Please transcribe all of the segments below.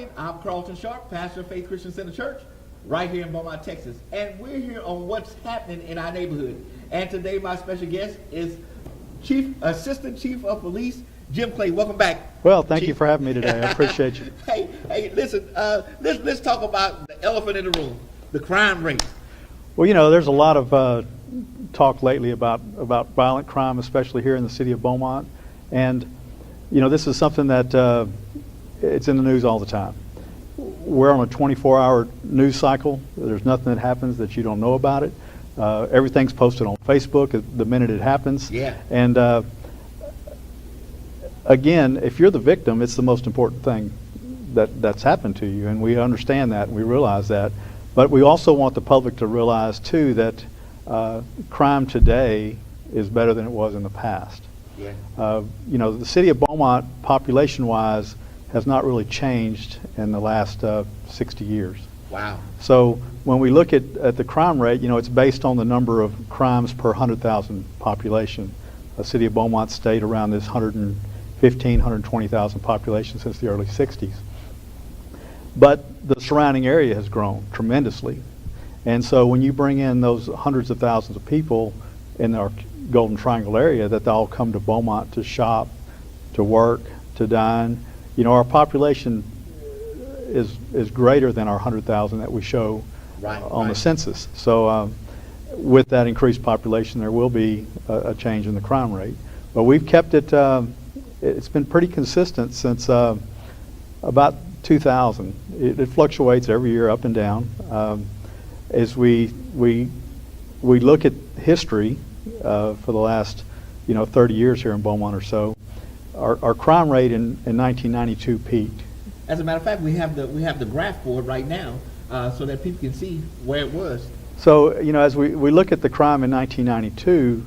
morning. I'm Carlton Sharp, pastor of Faith Christian Center Church, right here in Beaumont, Texas. And we're here on what's happening in our neighborhood. And today my special guest is Assistant Chief of Police, Jim Clay. Welcome back. Well, thank Chief. you for having me today. I appreciate you. Hey, listen, let's talk about the elephant in the room, the crime rate. Well, you know, there's a lot of talk lately about violent crime, especially here in the city of Beaumont. And, you know, this is something that it's in the news all the time. We're on a 24-hour news cycle. There's nothing that happens that you don't know about it. Everything's posted on Facebook the minute it happens. Yeah. And again, if you're the victim, it's the most important thing that's happened to you, and we understand that, and we realize that. But we also want the public to realize, too, that crime today is better than it was in the past. Yeah. You know, the city of Beaumont, population-wise, has not really changed in the last 60 years. Wow. So when we look at the crime rate, you know, it's based on the number of crimes per 100,000 population. The city of Beaumont stayed around this 115, 120,000 population since the early 60s. But the surrounding area has grown tremendously. And so when you bring in those hundreds of thousands of people in our Golden Triangle area that all come to Beaumont to shop, to work, to dine, you know, our population is greater than our 100,000 that we show on the census. So with that increased population, there will be a change in the crime rate. But we've kept it, it's been pretty consistent since about 2000. It fluctuates every year up and down. As we look at history for the last 30 years here in Beaumont or so, our crime rate in 1992 peaked. As a matter of fact, we have the graph board right now so that people can see where it was. So, you know, as we look at the crime in 1992,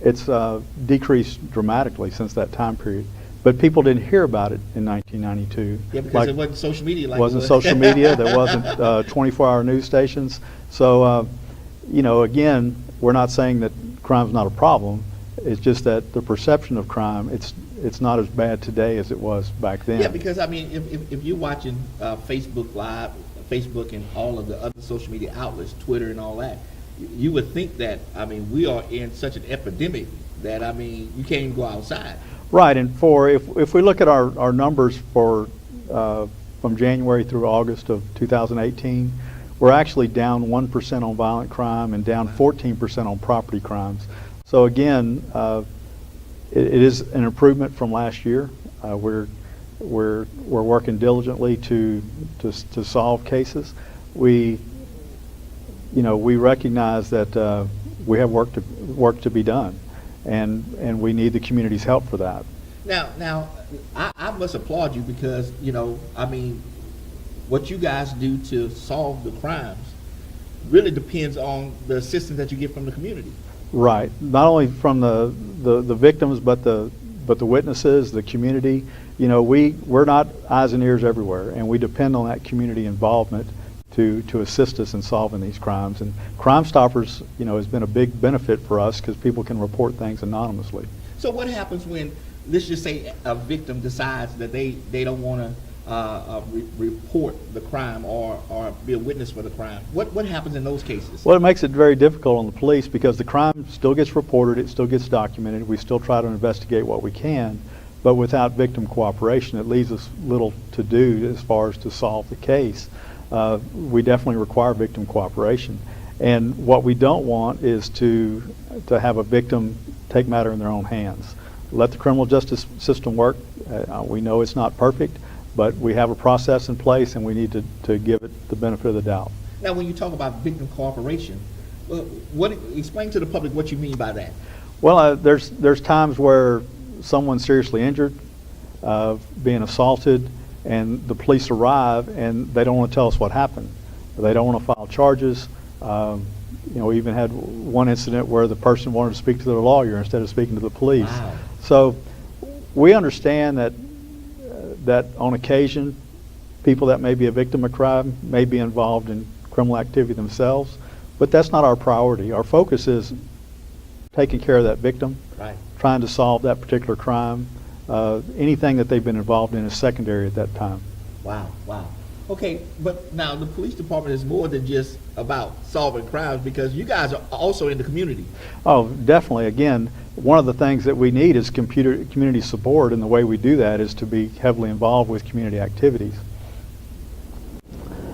it's decreased dramatically since that time period. But people didn't hear about it in 1992. Yeah, because it wasn't social media like wasn't it was. social media. There wasn't 24-hour news stations. So, you know, again, we're not saying that crime's not a problem. It's just that the perception of crime, it's not as bad today as it was back then. Yeah, because I mean, if you're watching Facebook Live, Facebook and all of the other social media outlets, Twitter and all that, you would think that, I mean, we are in such an epidemic that, I mean, you can't even go outside. Right, and if we look at our numbers for from January through August of 2018, we're actually down 1% on violent crime and down 14% on property crimes. So again, it is an improvement from last year. We're working diligently to solve cases. We recognize that we have work to be done, and we need the community's help for that. Now, I must applaud you because, you know, I mean, what you guys do to solve the crimes really depends on the assistance that you get from the community. Right. Not only from the victims, but the witnesses, the community. You know, we're not eyes and ears everywhere, and we depend on that community involvement to assist us in solving these crimes. And Crime Stoppers, you know, has been a big benefit for us because people can report things anonymously. So what happens when, let's just say, a victim decides that they don't want to report the crime or be a witness for the crime? What happens in those cases? Well, it makes it very difficult on the police because the crime still gets reported, it still gets documented, we still try to investigate what we can, but without victim cooperation, it leaves us little to do as far as to solve the case. We definitely require victim cooperation. And what we don't want is to have a victim take matter in their own hands. Let the criminal justice system work. We know it's not perfect, but we have a process in place, and we need to give it the benefit of the doubt. Now, when you talk about victim cooperation, explain to the public what you mean by that. Well, there's times where someone's seriously injured, being assaulted, and the police arrive, and they don't want to tell us what happened. They don't want to file charges. You know, we even had one incident where the person wanted to speak to their lawyer instead of speaking to the police. Wow. So we understand that on occasion, people that may be a victim of crime may be involved in criminal activity themselves, but that's not our priority. Our focus is taking care of that victim, Right. trying to solve that particular crime, anything that they've been involved in is secondary at that time. Wow, wow. Okay, but now the police department is more than just about solving crimes, because you guys are also in the community. Oh, definitely. Again, one of the things that we need is community support, and the way we do that is to be heavily involved with community activities.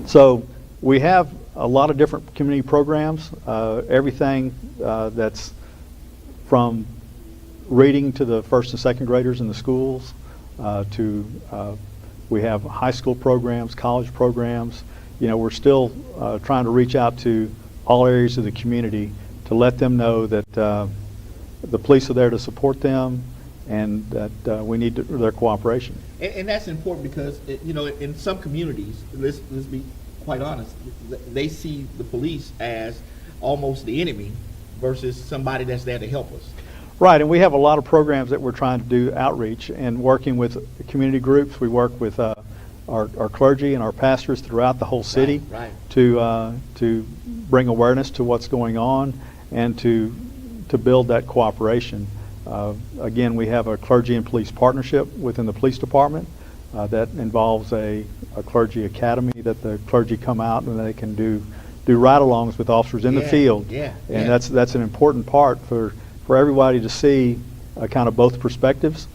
So we have a lot of different community programs, everything that's from reading to the first and second graders in the schools, we have high school programs, college programs. You know, we're still trying to reach out to all areas of the community to let them know that the police are there to support them, and that we need their cooperation. And that's important because, you know, in some communities, let's be quite honest, they see the police as almost the enemy versus somebody that's there to help us. Right, and we have a lot of programs that we're trying to do outreach and working with community groups. We work with our clergy and our pastors throughout the whole city, Right. to bring awareness to what's going on and to build that cooperation. Again, we have a clergy and police partnership within the police department that involves a clergy academy that the clergy come out and they can do ride-alongs with officers in the field. Yeah, And yeah. that's an important part for everybody to see kind of both perspectives,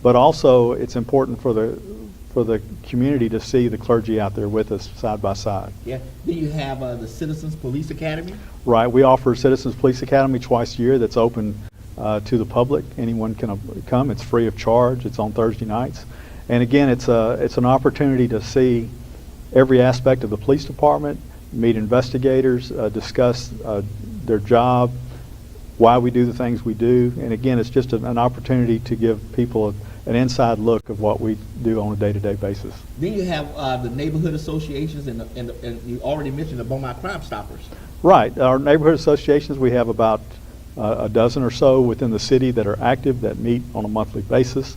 but also it's important for the community to see the clergy out there with us side by side. Yeah. Then you have the Citizens Police Academy. Right, we offer Citizens Police Academy twice a year that's open to the public. Anyone can come. It's free of charge. It's on Thursday nights. And again, it's an opportunity to see every aspect of the police department, meet investigators, discuss their job, why we do the things we do. And again, it's just an opportunity to give people an inside look of what we do on a day-to-day basis. Then you have the neighborhood associations, and you already mentioned the Beaumont Crime Stoppers. Right. Our neighborhood associations, we have about a dozen or so within the city that are active, that meet on a monthly basis.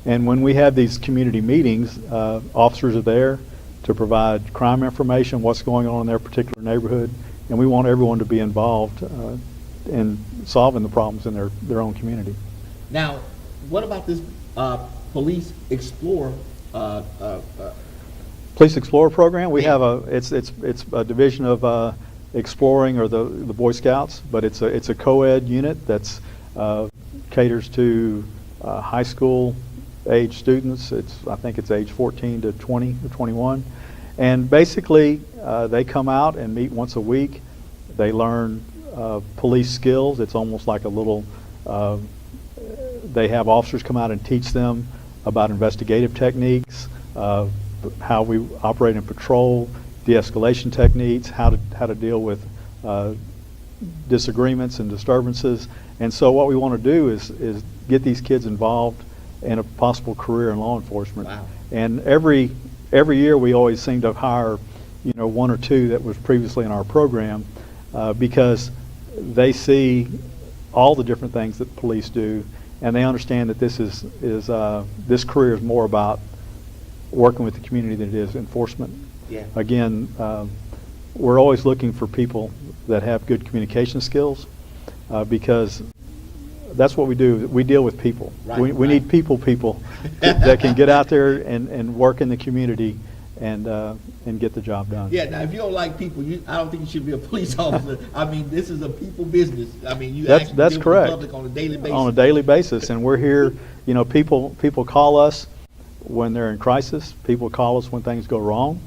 And when we have these community meetings, officers are there to provide crime information, what's going on in their particular neighborhood, and we want everyone to be involved in solving the problems in their own community. Now, what about this Police Explorer? Police Explorer program, we have it's a division of exploring, or the Boy Scouts, but it's a co-ed unit that's caters to high school age students. I think it's age 14 to 20 or 21, and basically they come out and meet once a week. They learn police skills. It's almost like a little. They have officers come out and teach them about investigative techniques, how we operate in patrol, de-escalation techniques, how to deal with disagreements and disturbances. And so what we want to do is get these kids involved in a possible career in law enforcement. Wow. And every year we always seem to hire, one or two that was previously in our program, because they see all the different things that police do, and they understand that this career is more about working with the community than it is enforcement. Yeah. Again, we're always looking for people that have good communication skills, because that's what we do. We deal with people. Right, We right. need people that can get out there and work in the community and get the job done. Yeah. Now, if you don't like people, I don't think you should be a police officer. I mean, this is a people business. I mean, you That's actually deal with correct. the public on a daily basis. On a daily basis, and we're here. People call us when they're in crisis. People call us when things go wrong,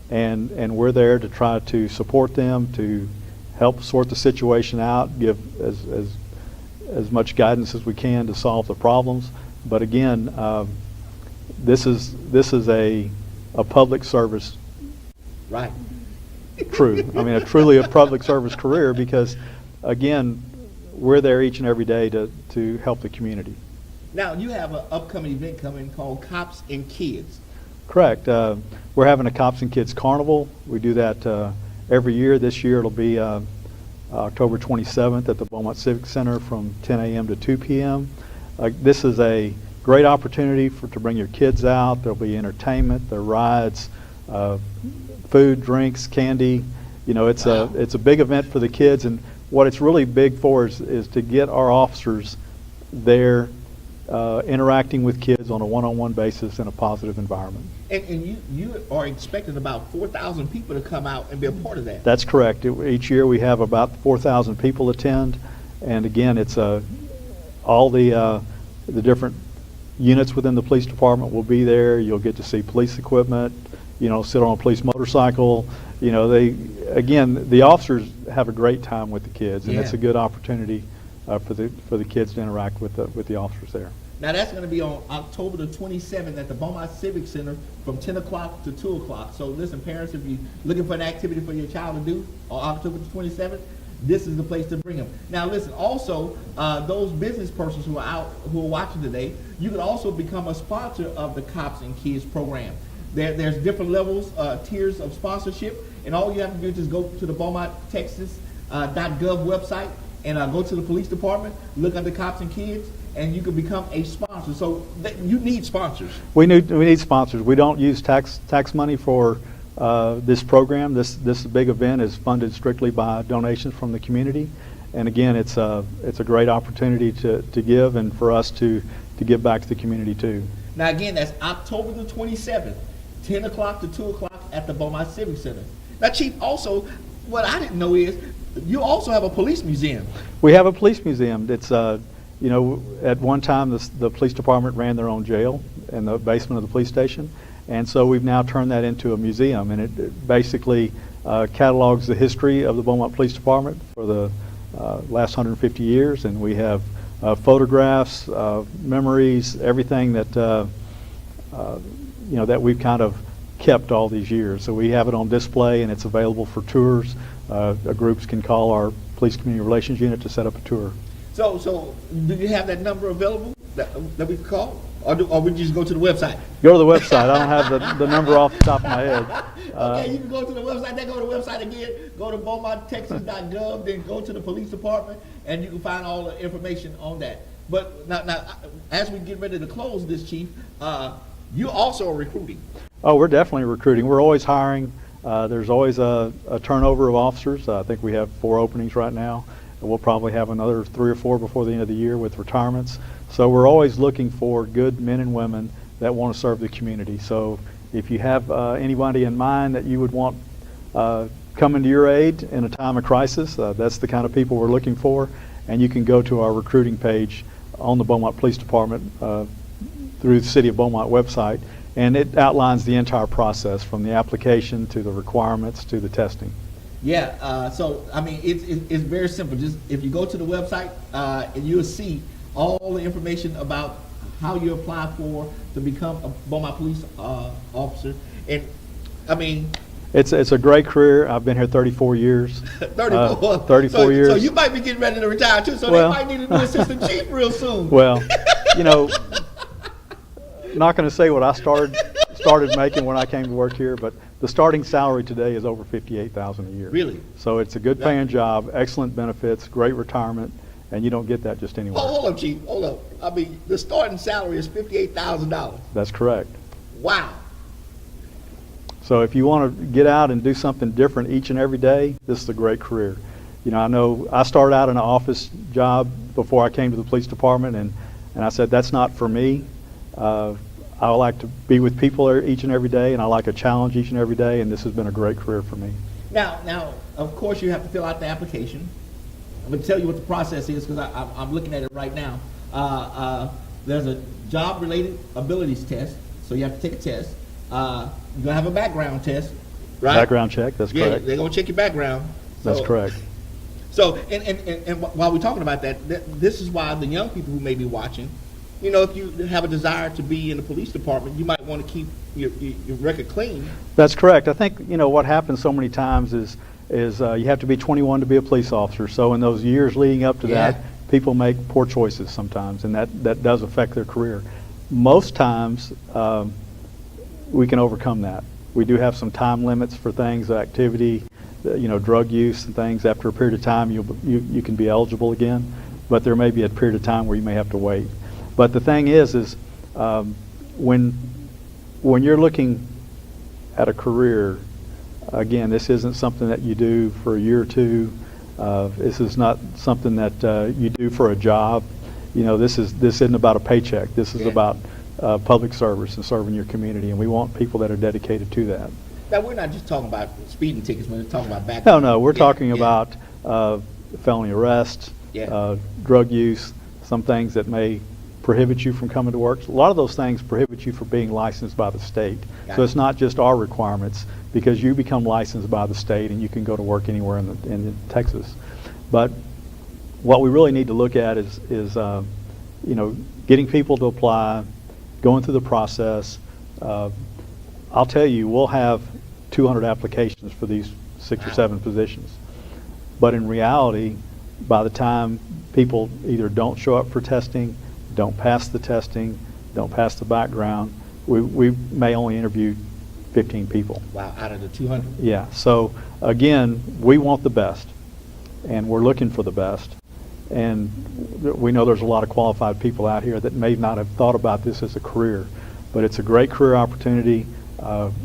and we're there to try to support them, to help sort the situation out, give as much guidance as we can to solve the problems. But again, this is a public service Right. crew. I mean, truly a public service career, because again, we're there each and every day to help the community. Now, you have an upcoming event coming called Cops and Kids. Correct. We're having a Cops and Kids Carnival. We do that every year. This year it'll be October 27th at the Beaumont Civic Center from 10 a.m. to 2 p.m. This is a great opportunity to bring your kids out. There'll be entertainment, there are rides, food, drinks, candy. It's Wow. a big event for the kids, and what it's really big for is to get our officers there interacting with kids on a one-on-one basis in a positive environment. And you are expecting about 4,000 people to come out and be a part of that. That's correct. Each year we have about 4,000 people attend, and again, it's all the different units within the police department will be there. You'll get to see police equipment, sit on a police motorcycle. The officers have a great time with the kids, and it's a good opportunity for the kids to interact with the officers there. Now that's going to be on October the 27th at the Beaumont Civic Center from 10 o'clock to 2 o'clock. So listen, parents, if you're looking for an activity for your child to do on October the 27th, this is the place to bring them. Now listen, also, those business persons who are watching today, you can also become a sponsor of the Cops and Kids program. There's different levels, tiers of sponsorship, and all you have to do is just go to the Beaumont, Texas.gov website and go to the police department, look at the Cops and Kids, and you can become a sponsor. So you need sponsors. We need sponsors. We don't use tax money for this program. This big event is funded strictly by donations from the community, and again, it's a great opportunity to give and for us to give back to the community too. Now again, that's October the 27th, 10 o'clock to 2 o'clock at the Beaumont Civic Center. Now Chief, also, what I didn't know is you also have a police museum. We have a police museum. It's at one time the police department ran their own jail in the basement of the police station, and so we've now turned that into a museum, and it basically catalogs the history of the Beaumont Police Department for the last 150 years, and we have photographs, memories, everything that that we've kind of kept all these years. So we have it on display, and it's available for tours. Groups can call our Police Community Relations Unit to set up a tour. So do you have that number available that we can call? Or we just go to the website? Go to the website. I don't have the number off the top of my head. Okay, you can go to the website. Then go to the website again. Go to BeaumontTexas.gov. Then go to the police department, and you can find all the information on that. But now, as we get ready to close this, Chief, you also are recruiting. Oh, we're definitely recruiting. We're always hiring. There's always a turnover of officers. I think we have 4 openings right now. We'll probably have another 3 or 4 before the end of the year with retirements. So we're always looking for good men and women that want to serve the community. So if you have anybody in mind that you would want coming to your aid in a time of crisis, that's the kind of people we're looking for. And you can go to our recruiting page on the Beaumont Police Department through the City of Beaumont website, and it outlines the entire process from the application to the requirements to the testing. Yeah, so I mean, it's very simple. Just if you go to the website, and you'll see all the information about how you apply to become a Beaumont police officer. And I mean, it's a great career. I've been here 34 years. 34. 34 years. So you might be getting ready to retire too. So they might need a new assistant chief real soon. Well, not going to say what I started making when I came to work here, but the starting salary today is over $58,000 a year. Really? So it's a good paying job, excellent benefits, great retirement, and you don't get that just anywhere. Hold up, Chief. Hold up. I mean, the starting salary is $58,000. That's correct. Wow. So if you want to get out and do something different each and every day, this is a great career. I know I started out in an office job before I came to the police department, and I said, that's not for me. I like to be with people each and every day, and I like a challenge each and every day, and this has been a great career for me. Now, of course, you have to fill out the application. I'm going to tell you what the process is because I'm looking at it right now. There's a job-related abilities test, so you have to take a test. You're going to have a background test, right? Background check, that's correct. Yeah, they're going to check your background. That's correct. So, and while we're talking about that, this is why the young people who may be watching, if you have a desire to be in the police department, you might want to keep your record clean. That's correct. I think, what happens so many times is you have to be 21 to be a police officer. So in those years leading up to that, people make poor choices sometimes, and that does affect their career. Most times, we can overcome that. We do have some time limits for things, activity, drug use and things. After a period of time, you can be eligible again, but there may be a period of time where you may have to wait. But the thing is when you're looking at a career, again, this isn't something that you do for a year or two. This is not something that you do for a job. you know, this isn't about a paycheck. This is about public service and serving your community, and we want people that are dedicated to that. Now, we're not just talking about speeding tickets, we're talking about background. No, we're talking about felony arrest, drug use, some things that may prohibit you from coming to work. A lot of those things prohibit you from being licensed by the state. So it's not just our requirements, because you become licensed by the state and you can go to work anywhere in Texas. But what we really need to look at is you know, getting people to apply, going through the process. I'll tell you, we'll have 200 applications for these 6 or 7 positions. But in reality, by the time people either don't show up for testing, don't pass the testing, don't pass the background, we may only interview 15 people. Wow, out of the 200? Yeah, so again, we want the best, and we're looking for the best. And we know there's a lot of qualified people out here that may not have thought about this as a career, but it's a great career opportunity.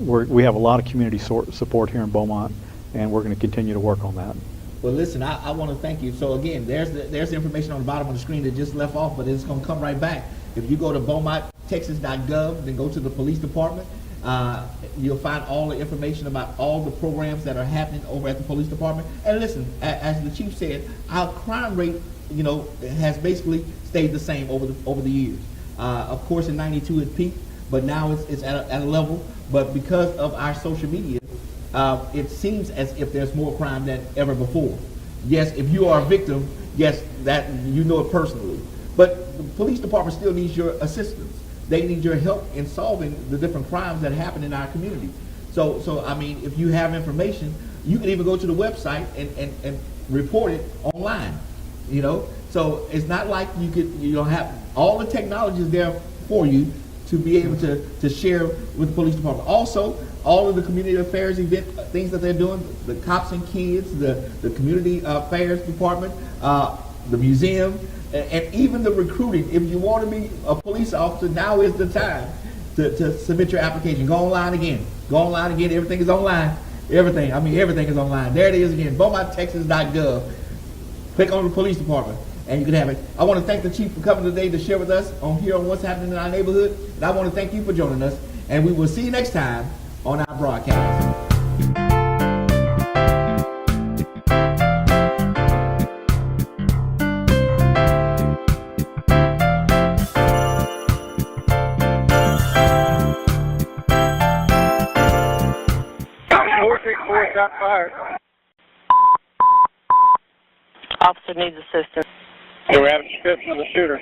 We have a lot of community support here in Beaumont, and we're going to continue to work on that. Well, listen, I want to thank you. So again, there's the information on the bottom of the screen that just left off, but it's going to come right back. If you go to Beaumont-Texas.gov, then go to the police department, you'll find all the information about all the programs that are happening over at the police department. And listen, as the chief said, our crime rate, you know, has basically stayed the same over the years. Of course, in '92 it peaked, but now it's at a level. But because of our social media, it seems as if there's more crime than ever before. Yes, if you are a victim, yes, that you know it personally. But the police department still needs your assistance. They need your help in solving the different crimes that happen in our community. So I mean, if you have information, you can even go to the website and report it online. You know, so it's not like you don't have all the technology is there for you to be able to share with the police department. Also, all of the community affairs event things that they're doing, the cops and kids, the community affairs department, the museum, and even the recruiting. If you want to be a police officer, now is the time to submit your application. Go online again. Everything is online. Everything is online. There it is again, Beaumont-Texas.gov. Click on the police department, and you can have it. I want to thank the chief for coming today to share with us on what's happening in our neighborhood. And I want to thank you for joining us. And we will see you next time on our broadcast. Got fired. Officer needs assistance. Do we have a description of the shooter?